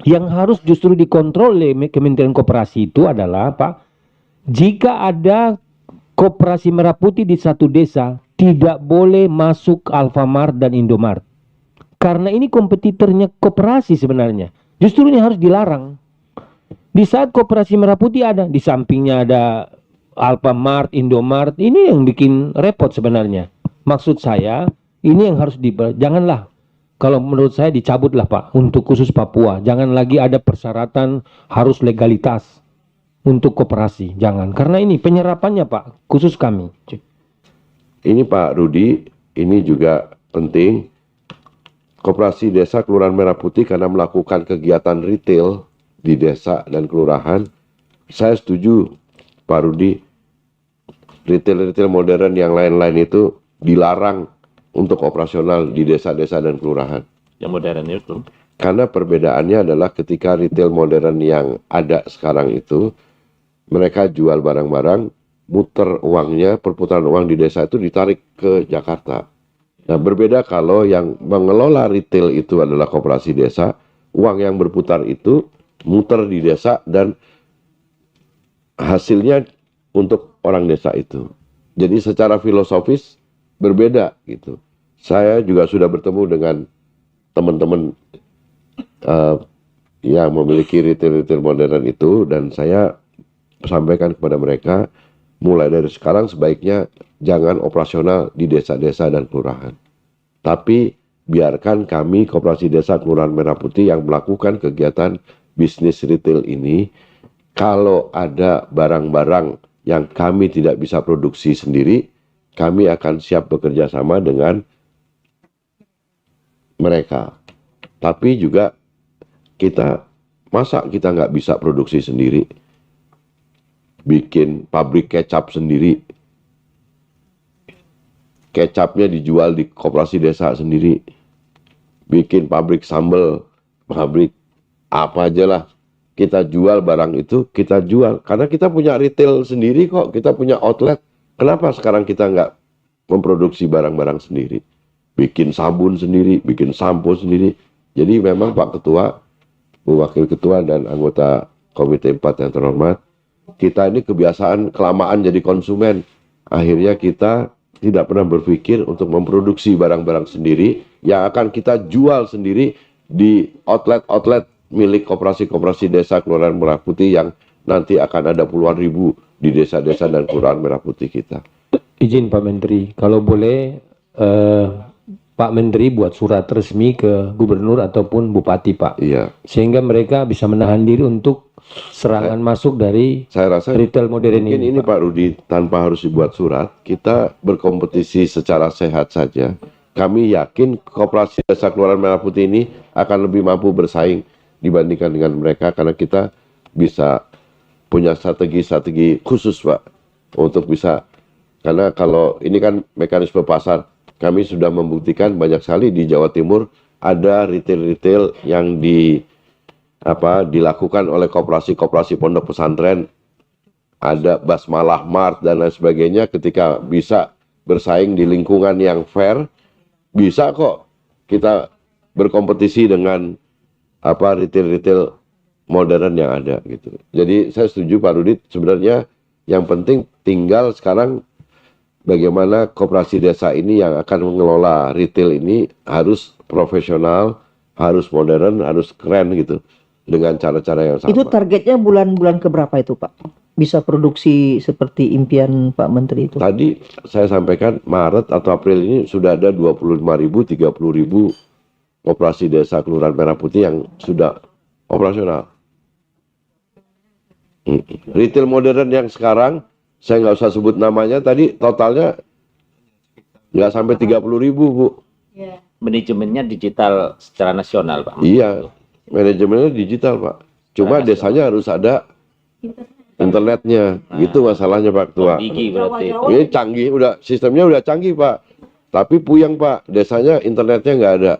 Yang harus justru dikontrol oleh Kementerian Koperasi itu adalah apa? Jika ada koperasi merah putih di satu desa, tidak boleh masuk Alfamart dan Indomart. Karena ini kompetitornya koperasi sebenarnya. Justru ini harus dilarang. Di saat koperasi merah putih ada, di sampingnya ada Alfamart, Indomart, ini yang bikin repot sebenarnya. Maksud saya, ini yang harus janganlah, kalau menurut saya dicabutlah Pak, untuk khusus Papua. Jangan lagi ada persyaratan harus legalitas untuk koperasi, jangan. Karena ini penyerapannya Pak, khusus kami. Ini Pak Rudi, ini juga penting. Koperasi Desa Kelurahan Merah Putih karena melakukan kegiatan retail di desa dan kelurahan, saya setuju Pak Rudi, retail-retail modern yang lain-lain itu dilarang untuk operasional di desa-desa dan kelurahan. Yang modern itu. Karena perbedaannya adalah ketika retail modern yang ada sekarang itu, mereka jual barang-barang, muter uangnya, perputaran uang di desa itu ditarik ke Jakarta. Nah, berbeda kalau yang mengelola retail itu adalah koperasi desa, uang yang berputar itu muter di desa dan hasilnya untuk orang desa itu. Jadi secara filosofis berbeda gitu. Saya juga sudah bertemu dengan teman-teman yang memiliki retail-retail modern itu, dan saya sampaikan kepada mereka, mulai dari sekarang sebaiknya jangan operasional di desa-desa dan kelurahan. Tapi biarkan kami Koperasi Desa Kelurahan Merah Putih yang melakukan kegiatan bisnis retail ini, kalau ada barang-barang yang kami tidak bisa produksi sendiri, kami akan siap bekerja sama dengan mereka. Tapi juga masa kita nggak bisa produksi sendiri, bikin pabrik kecap sendiri, kecapnya dijual di koperasi desa sendiri, bikin pabrik sambal, pabrik apa aja lah, kita jual barang itu, kita jual. Karena kita punya retail sendiri kok, kita punya outlet. Kenapa sekarang kita nggak memproduksi barang-barang sendiri? Bikin sabun sendiri, bikin sampo sendiri. Jadi memang Pak Ketua, Bu Wakil Ketua dan anggota Komite 4 yang terhormat, kita ini kebiasaan kelamaan jadi konsumen. Akhirnya kita tidak pernah berpikir untuk memproduksi barang-barang sendiri yang akan kita jual sendiri di outlet-outlet milik koperasi-koperasi desa Kelurahan Merah Putih yang nanti akan ada puluhan ribu di desa-desa dan Kelurahan Merah Putih kita. Izin Pak Menteri, kalau boleh Pak Menteri buat surat resmi ke gubernur ataupun bupati Pak. Iya. Sehingga mereka bisa menahan diri untuk serangan masuk dari Saya rasa retail modern mungkin ini Pak Rudi, tanpa harus dibuat surat, kita berkompetisi secara sehat saja. Kami yakin Koperasi Desa Kelurahan Merah Putih ini akan lebih mampu bersaing dibandingkan dengan mereka, karena kita bisa punya strategi-strategi khusus Pak untuk bisa, karena kalau ini kan mekanisme pasar, kami sudah membuktikan banyak sekali di Jawa Timur ada retail-retail yang dilakukan oleh koperasi-koperasi pondok pesantren, ada Basmalah Mart dan lain sebagainya. Ketika bisa bersaing di lingkungan yang fair, bisa kok kita berkompetisi dengan retail-retail modern yang ada gitu. Jadi saya setuju Pak Rudi, sebenarnya yang penting tinggal sekarang bagaimana koperasi desa ini yang akan mengelola retail ini harus profesional, harus modern, harus keren gitu, dengan cara-cara yang sama. Itu targetnya bulan-bulan keberapa itu Pak? Bisa produksi seperti impian Pak Menteri itu? Tadi saya sampaikan Maret atau April ini sudah ada 25.000, 30.000 koperasi desa Kelurahan Merah Putih yang sudah operasional. Retail modern yang sekarang, saya nggak usah sebut namanya, tadi totalnya nggak sampai 30.000 Bu. Manajemennya digital secara nasional Pak. Iya, manajemennya digital Pak. Cuma desanya harus ada internetnya, gitu masalahnya Pak Ketua. Gigi berarti. Ini canggih, sistemnya udah canggih Pak. Tapi puyeng Pak, desanya internetnya nggak ada.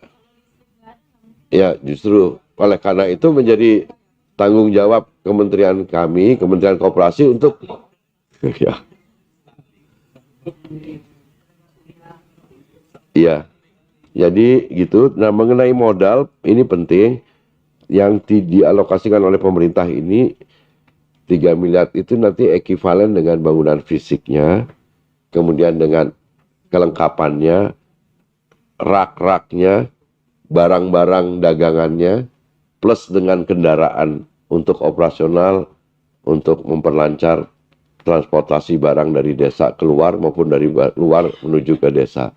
Ya justru oleh karena itu menjadi tanggung jawab kementerian kami, Kementerian Koperasi untuk ya. Iya. Jadi gitu. Nah, mengenai modal ini penting. yang dialokasikan oleh pemerintah ini 3 miliar itu nanti ekivalen dengan bangunan fisiknya, kemudian dengan kelengkapannya, rak-raknya, barang-barang dagangannya, plus dengan kendaraan untuk operasional, untuk memperlancar transportasi barang dari desa keluar maupun dari luar menuju ke desa.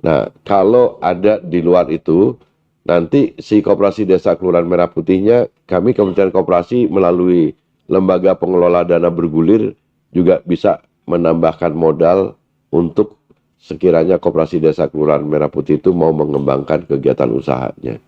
Nah, kalau ada di luar itu, nanti si Koperasi Desa Kelurahan Merah Putihnya, kami Kementerian Koperasi melalui lembaga pengelola dana bergulir juga bisa menambahkan modal untuk sekiranya Koperasi Desa Kelurahan Merah Putih itu mau mengembangkan kegiatan usahanya.